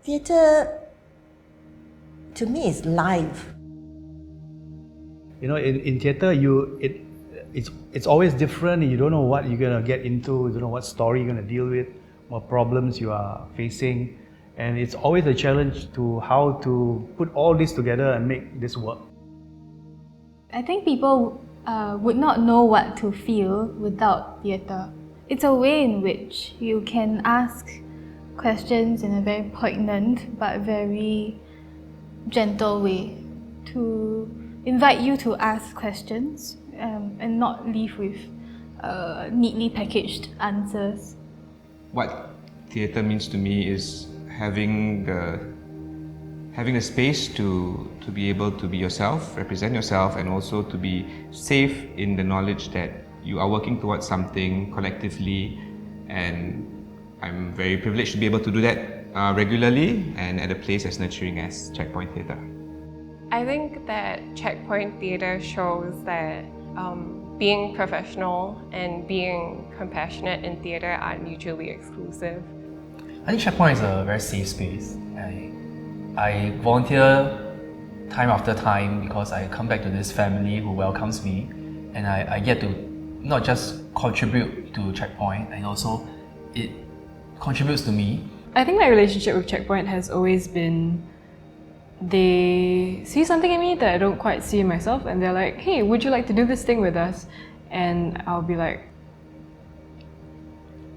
Theatre, to me, is live. You know, in theatre, it's always different. You don't know what you're gonna get into. You don't know what story you're gonna deal with, what problems you are facing, and it's always a challenge to how to put all this together and make this work. I think people would not know what to feel without theatre. It's a way in which you can ask questions in a very poignant but very gentle way to invite you to ask questions and not leave with neatly packaged answers. What theatre means to me is having a space to be able to be yourself, represent yourself, and also to be safe in the knowledge that you are working towards something collectively, and I'm very privileged to be able to do that regularly and at a place as nurturing as Checkpoint Theatre. I think that Checkpoint Theatre shows that being professional and being compassionate in theatre aren't mutually exclusive. I think Checkpoint is a very safe space. I volunteer time after time because I come back to this family who welcomes me, and I get to not just contribute to Checkpoint, and also it contributes to me. I think my relationship with Checkpoint has always been, they see something in me that I don't quite see in myself, and they're like, hey, would you like to do this thing with us? And I'll be like,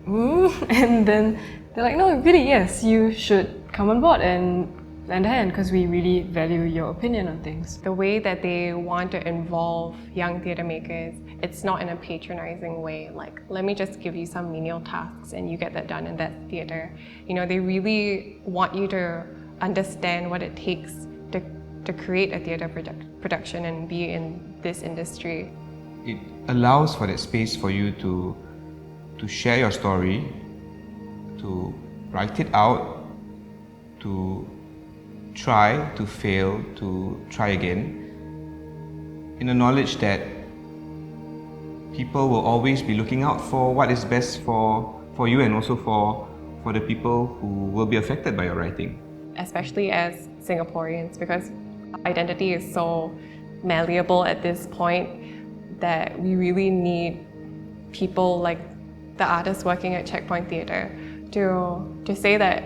and then they're like, no, really, yes, you should come on board and lend a hand because we really value your opinion on things. The way that they want to involve young theatre makers, it's not in a patronizing way, like, let me just give you some menial tasks and you get that done in that theatre. You know, they really want you to understand what it takes to create a theatre production and be in this industry. It allows for that space for you to share your story, to write it out, to try, to fail, to try again, in the knowledge that people will always be looking out for what is best for you and also for the people who will be affected by your writing. Especially as Singaporeans, because identity is so malleable at this point that we really need people like the artists working at Checkpoint Theatre to say that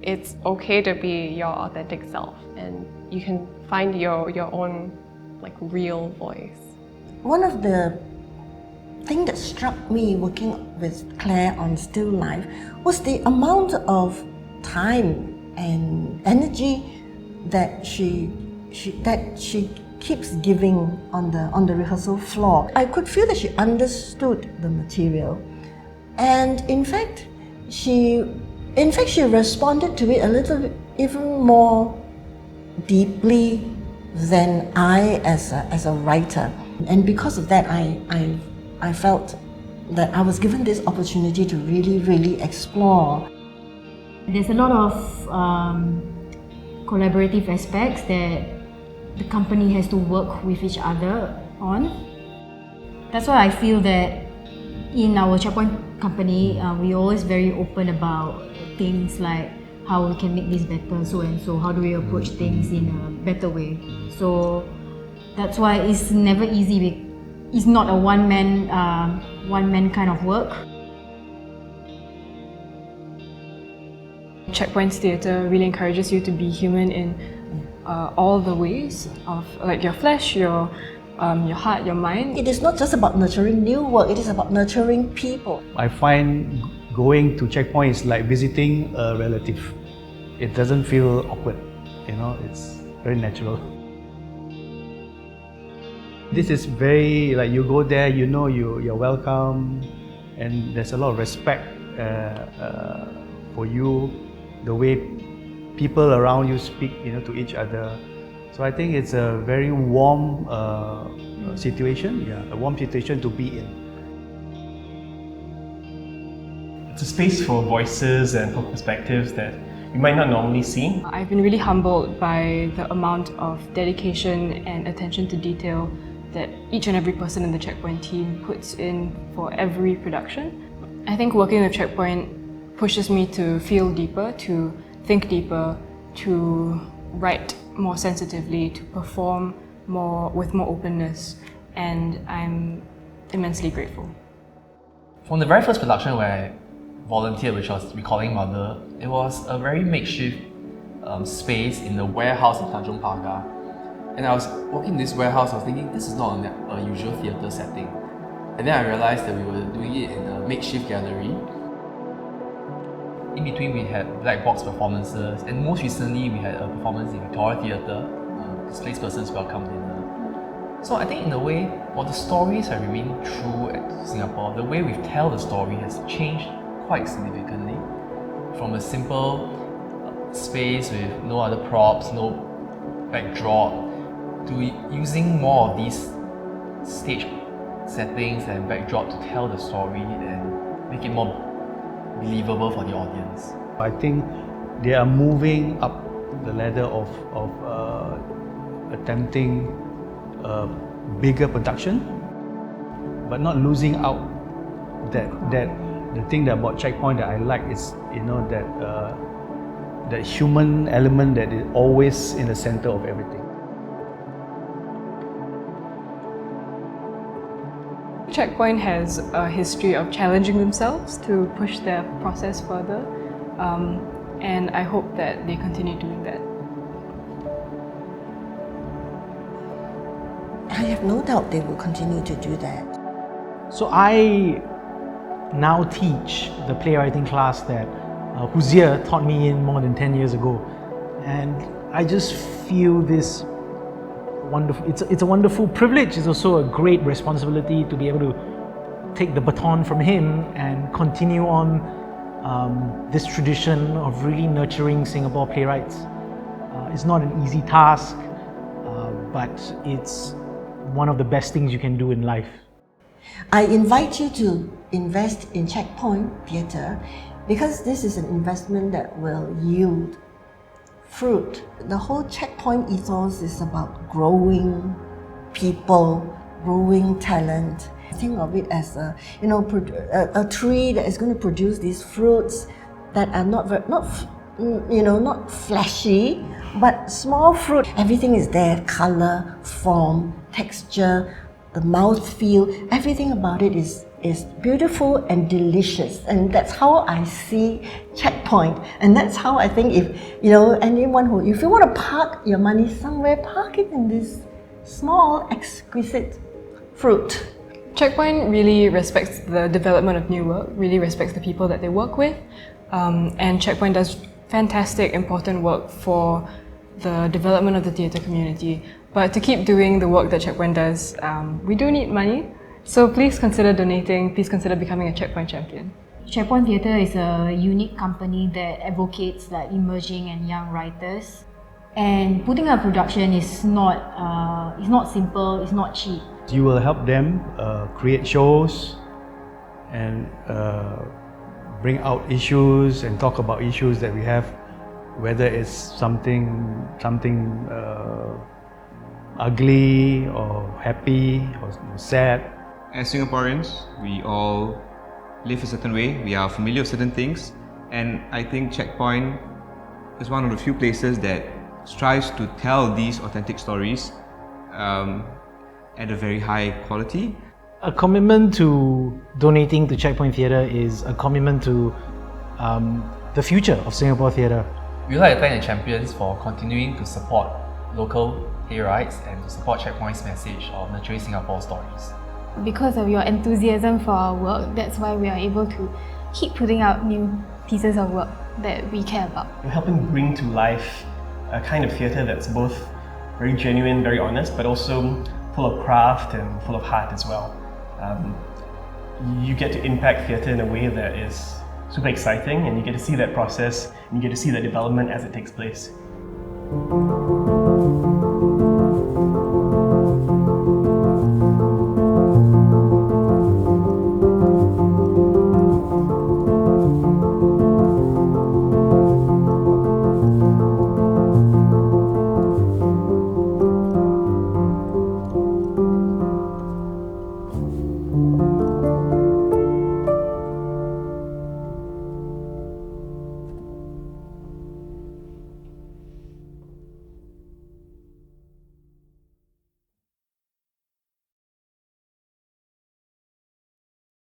it's okay to be your authentic self and you can find your own like real voice. One of the things that struck me working with Claire on Still Life was the amount of time and energy that she keeps giving on the rehearsal floor. I could feel that she understood the material, and in fact she responded to it a little bit even more deeply than I as a writer. And because of that, I felt that I was given this opportunity to really explore. There's a lot of collaborative aspects that the company has to work with each other on. That's why I feel that in our Checkpoint company, we're always very open about things like how we can make this better, so and so, how do we approach things in a better way. So that's why it's never easy. It's not a one-man kind of work. Checkpoint's theatre really encourages you to be human in all the ways of like your flesh, your heart, your mind. It is not just about nurturing new work, it is about nurturing people. I find going to Checkpoint is like visiting a relative. It doesn't feel awkward, you know, it's very natural. This is very, like, you go there, you know you're welcome, and there's a lot of respect for you, the way people around you speak, you know, to each other. So I think it's a very warm situation, a warm situation to be in. It's a space for voices and for perspectives that you might not normally see. I've been really humbled by the amount of dedication and attention to detail that each and every person in the Checkpoint team puts in for every production. I think working with Checkpoint pushes me to feel deeper, to think deeper, to write more sensitively, to perform with more openness, and I'm immensely grateful. From the very first production where I volunteered, which was Recalling Mother, it was a very makeshift space in the warehouse in Tanjong Pagar. And I was walking in this warehouse, I was thinking, this is not a usual theatre setting. And then I realized that we were doing it in a makeshift gallery. In between, we had black box performances, and most recently, we had a performance in Victoria Theatre, Displaced Persons Welcome Dinner. So I think in a way, while the stories have remained true at Singapore, the way we tell the story has changed quite significantly. From a simple space with no other props, no backdrop, to using more of these stage settings and backdrop to tell the story and make it more believable for the audience. I think they are moving up the ladder of attempting a bigger production, but not losing out that the thing about Checkpoint that I like is, that human element that is always in the center of everything. Checkpoint has a history of challenging themselves to push their process further, and I hope that they continue doing that. I have no doubt they will continue to do that. So I now teach the playwriting class that Huzia taught me in more than 10 years ago, and I just feel this wonderful. It's a wonderful privilege. It's also a great responsibility to be able to take the baton from him and continue on this tradition of really nurturing Singapore playwrights. It's not an easy task, but it's one of the best things you can do in life. I invite you to invest in Checkpoint Theatre because this is an investment that will yield fruit. The whole Checkpoint ethos is about growing people, growing talent. Think of it as a tree that is going to produce these fruits that are not flashy, but small fruit. Everything is there: color, form, texture, the mouthfeel. Everything about it is beautiful and delicious, and that's how I see Checkpoint. And that's how I think if you want to park your money somewhere, park it in this small, exquisite fruit. Checkpoint really respects the development of new work, really respects the people that they work with, and Checkpoint does fantastic, important work for the development of the theatre community. But to keep doing the work that Checkpoint does, we do need money. So please consider donating, please consider becoming a Checkpoint champion. Checkpoint Theatre is a unique company that advocates like emerging and young writers. And putting a production is not simple, it's not cheap. You will help them create shows and bring out issues and talk about issues that we have, whether it's something ugly or happy or sad. As Singaporeans, we all live a certain way, we are familiar with certain things, and I think Checkpoint is one of the few places that strives to tell these authentic stories at a very high quality. A commitment to donating to Checkpoint Theatre is a commitment to the future of Singapore theatre. We would like to thank the champions for continuing to support local playwrights and to support Checkpoint's message of nurturing Singapore stories. Because of your enthusiasm for our work, that's why we are able to keep putting out new pieces of work that we care about. You're helping bring to life a kind of theatre that's both very genuine, very honest, but also full of craft and full of heart as well. You get to impact theatre in a way that is super exciting, and you get to see that process, and you get to see that development as it takes place.